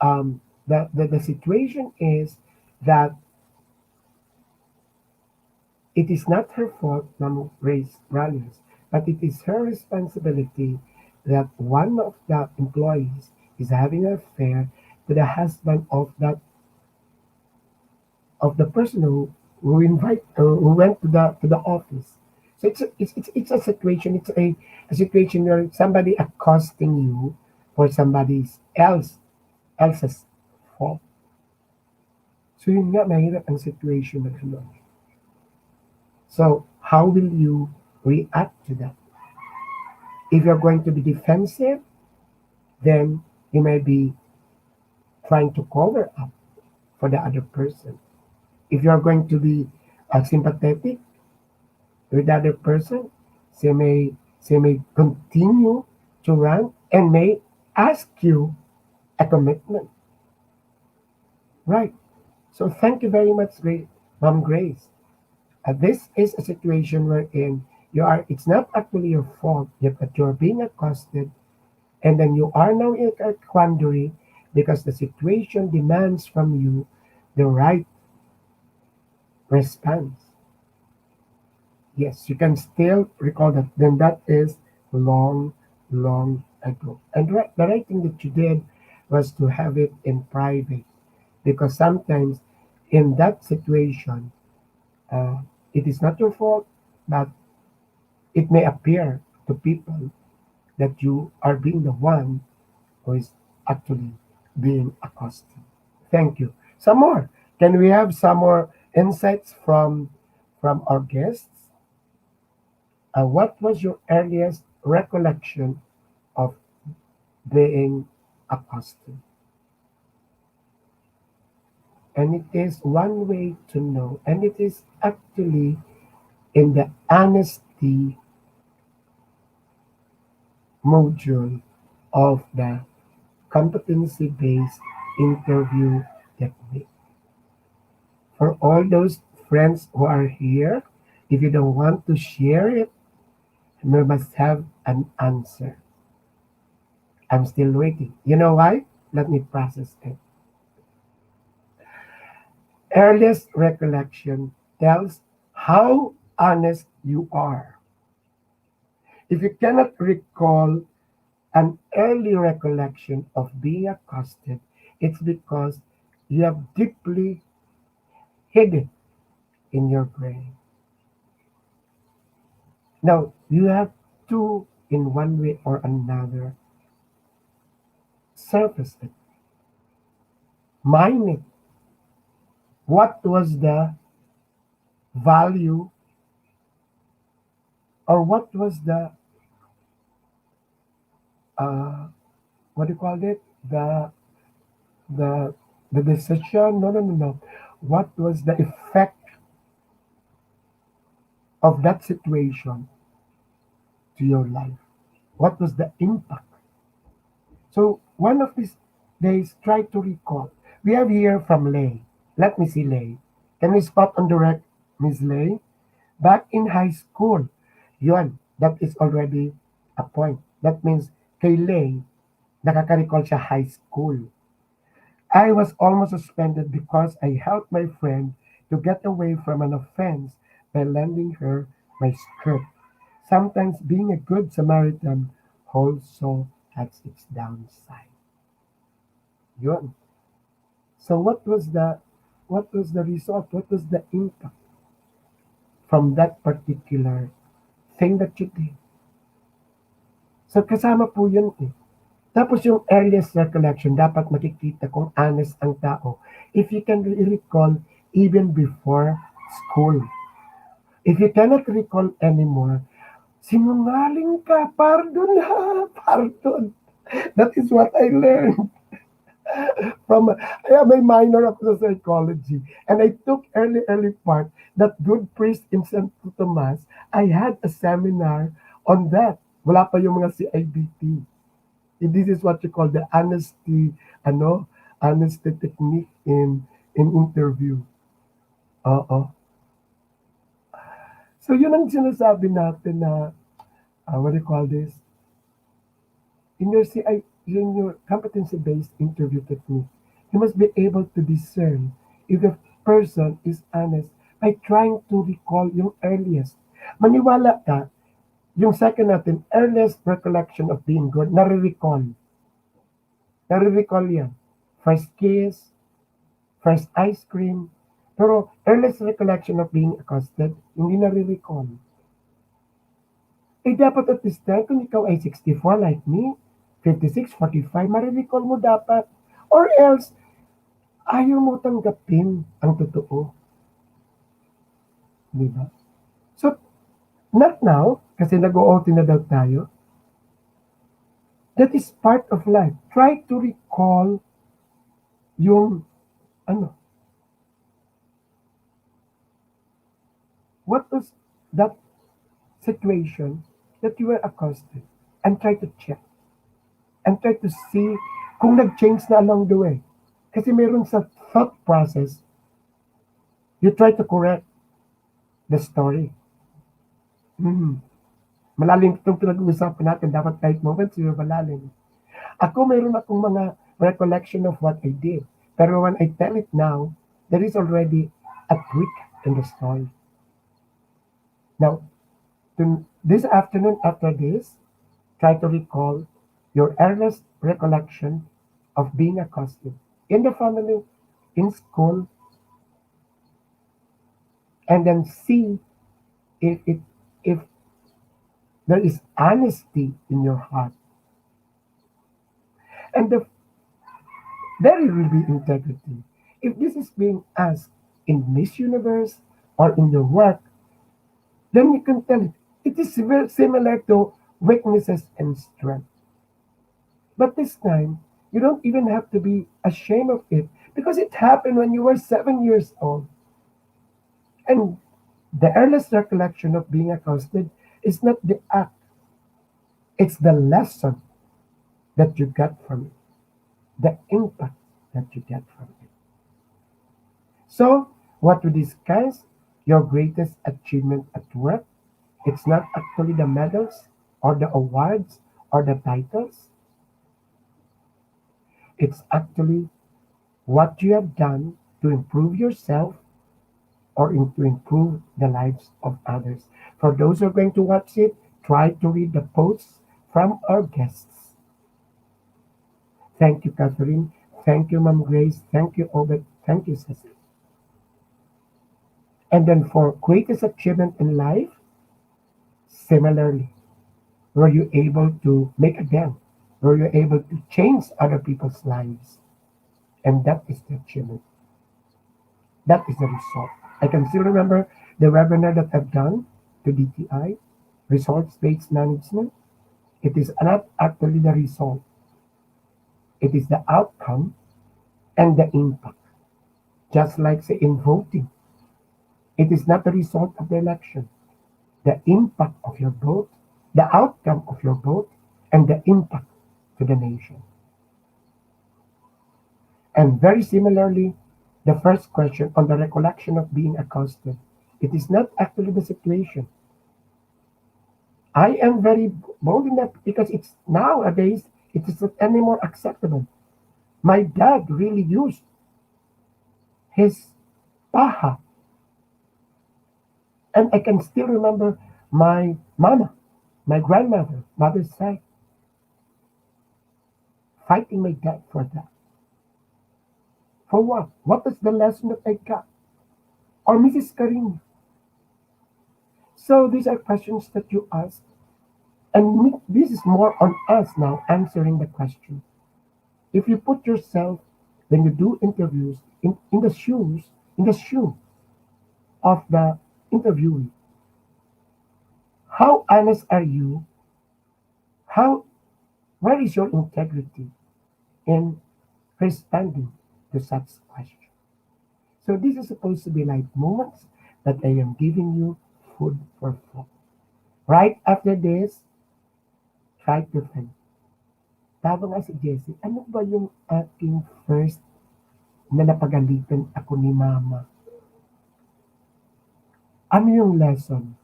the situation is that it is not her fault, Ma'am Grace Ralias, but it is her responsibility that one of the employees is having an affair to the husband of the person who went to the office. So it's a situation. It's a situation where somebody accosting you for else's fault. So yun nga, mahirap ang situation na gano'n. So how will you react to that? If you're going to be defensive, then you may be trying to cover up for the other person. If you're going to be sympathetic with the other person, they may continue to run and may ask you a commitment. Right. So thank you very much, Mom Grace. This is a situation wherein it's not actually your fault, yet but you're being accosted, and then you are now in a quandary because the situation demands from you the right response. Yes, you can still recall that. Then that is long, long ago. And the right thing that you did was to have it in private, because sometimes in that situation, it is not your fault, but it may appear to people that you are being the one who is actually being accosted. Thank you. Some more. Can we have some more insights from our guests? What was your earliest recollection of being accosted? and it is one way to know, and it is actually in the honesty module of the competency-based interview technique. For all those friends who are here, if you don't want to share it, you must have an answer. I'm still waiting. You know why? Let me process it. Earliest recollection tells how honest you are. If you cannot recall an early recollection of being accosted, it's because you have deeply hidden in your brain. Now, you have to, in one way or another, surface it, mine it. What was the value, or what was the, uh, what do you call it? The, the decision? No, no, no, no. What was the effect of that situation to your life? What was the impact? So one of these days, try to recall. We have here from Lay. Let me see Lay. Can we spot on direct Miss Lay? Back in high school. Yun, that is already a point. That means kay Lay, nakaka-recall siya high school. I was almost suspended because I helped my friend to get away from an offense by lending her my skirt. Sometimes being a good Samaritan also has its downside. Yun. So what was the result? What was the impact from that particular thing that you did? So kasama po yun eh. Tapos yung earliest recollection, dapat makikita kung honest ang tao. If you can recall even before school. If you cannot recall anymore, sinungaling ka, pardon ha, pardon. That is what I learned from, I have a minor of psychology, and I took early part, that good priest in Santo Tomas, I had a seminar on that. Wala pa yung mga CIBT. This is what you call the honesty technique in interview. Oo. So yun ang sinasabi natin na, what do you call this? In your competency-based interview technique, you must be able to discern if the person is honest by trying to recall yung earliest. Maniwala ka, yung second natin, earliest recollection of being good, nare-recall. Nare-recall yan. First kiss, first ice cream. Pero earliest recollection of being accosted, hindi nare-recall. Eh dapat at this time, kung ikaw ay 64 like me, 56, 45, marirecall mo dapat. Or else, ayaw mo tanggapin ang totoo. Diba? So, not now, kasi nag-OT na daw tayo. That is part of life. Try to recall yung, what was that situation that you were accosted, and try to check. And try to see kung nag-change na along the way. Kasi meron sa thought process, you try to correct the story. Malalim itong pinag-uusapan natin. Dapat kahit moments, yung malalim. Ako, meron akong mga recollection of what I did. Pero when I tell it now, there is already a tweak in the story. Now, this afternoon after this, try to recall your earliest recollection of being accosted in the family, in school, and then see if there is honesty in your heart. And there will be integrity. If this is being asked in Miss Universe or in your work, then you can tell it. It is very similar to weaknesses and strength. But this time, you don't even have to be ashamed of it because it happened when you were 7 years old. And the earliest recollection of being accosted is not the act, it's the lesson that you get from it, the impact that you get from it. So, what we discuss, your greatest achievement at work, it's not actually the medals or the awards or the titles, it's actually what you have done to improve yourself or to improve the lives of others. For those who are going to watch it, try to read the posts from our guests. Thank you, Catherine. Thank you, Mom Grace. Thank you, Obed. Thank you, Cecil. And then for greatest achievement in life, similarly, were you able to make a dent? Were you able to change other people's lives? And that is the achievement. That is the result. I can still remember the webinar that I've done to DTI, results-based management. It is not actually the result. It is the outcome and the impact. Just like say in voting, it is not the result of the election. The impact of your vote, the outcome of your vote, and the impact to the nation. And very similarly, the first question on the recollection of being accosted, it is not actually the situation. I am very bold in that because it's nowadays it is not anymore acceptable. My dad really used his paha, and I can still remember my mama, my grandmother, mother's side, fighting my dad for that. For what? What is the lesson that I got? Or Mrs. Karim. So these are questions that you ask, and this is more on us now answering the question. If you put yourself when you do interviews in the shoes, in the shoe of the interviewee, how honest are you? How where is your integrity in responding to such question? So this is supposed to be like moments that I am giving you food for thought. Right after this, try to think. Tawag nga si Jessie, ano ba yung aking first na napagalitan ako ni mama? Ano yung lesson?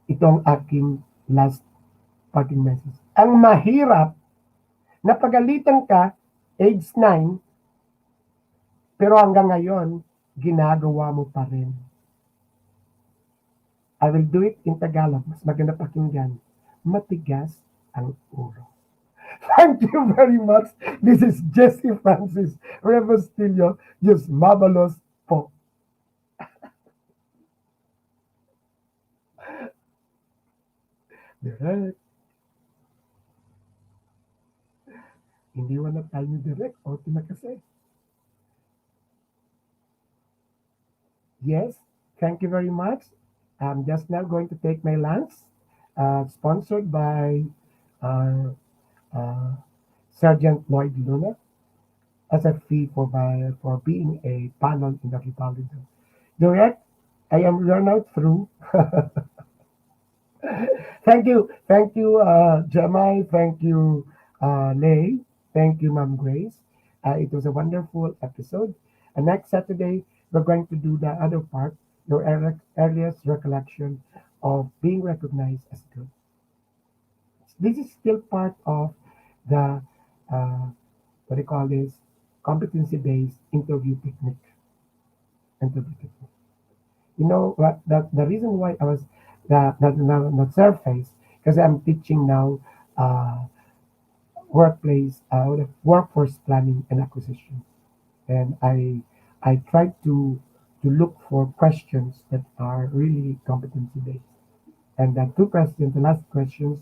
Ito ang aking last parting message. Ang mahirap, napagalitan ka, age 9, pero hanggang ngayon, ginagawa mo pa rin. I will do it in Tagalog. Mas maganda pakinggan. Matigas ang ulo. Thank you very much. This is Jessie Francis Rebustillo. Just marvelous po. Direct. Hindi na tayo ni Direct. O, na kasi. Yes, thank you very much. I'm just now going to take my lunch, sponsored by uh, Sergeant Lloyd Luna as a fee for being a panel in the Republic. Direct, I am run out through. Thank you, Jamai. Thank you, Lay. Thank you, Ma'am Grace. It was a wonderful episode. And next Saturday, we're going to do the other part, your earliest recollection of being recognized as good. This is still part of the, what do you call this, competency-based interview technique. Interview technique. You know what? The reason why I was the surface because I'm teaching now workforce planning and acquisition, and I try to look for questions that are really competency based. And the two questions, the last questions,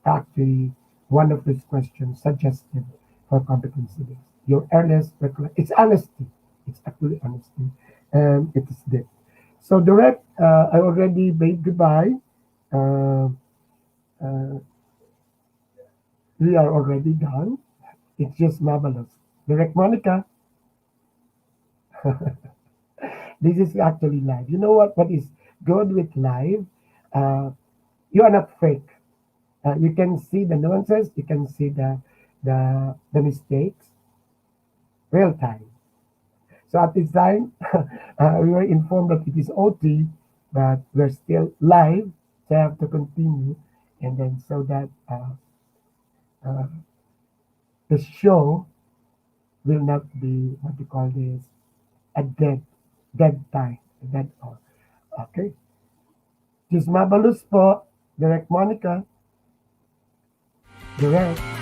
actually one of those questions suggested for competency based. Your earliest it's honesty. It's actually honesty, and it is this. So direct, I already made goodbye. Uh, uh, we are already done. It's just marvelous. Direct Monica, This is actually live. You know what? What is good with live? Uh, you are not fake. You can see the nuances. You can see the mistakes real time. So at this time, we were informed that it is OT, but we're still live. So I have to continue, and then so that uh, the show will not be what you call this a dead time, a dead hour. Okay. Just Mabalus po, Direct Monica, direct.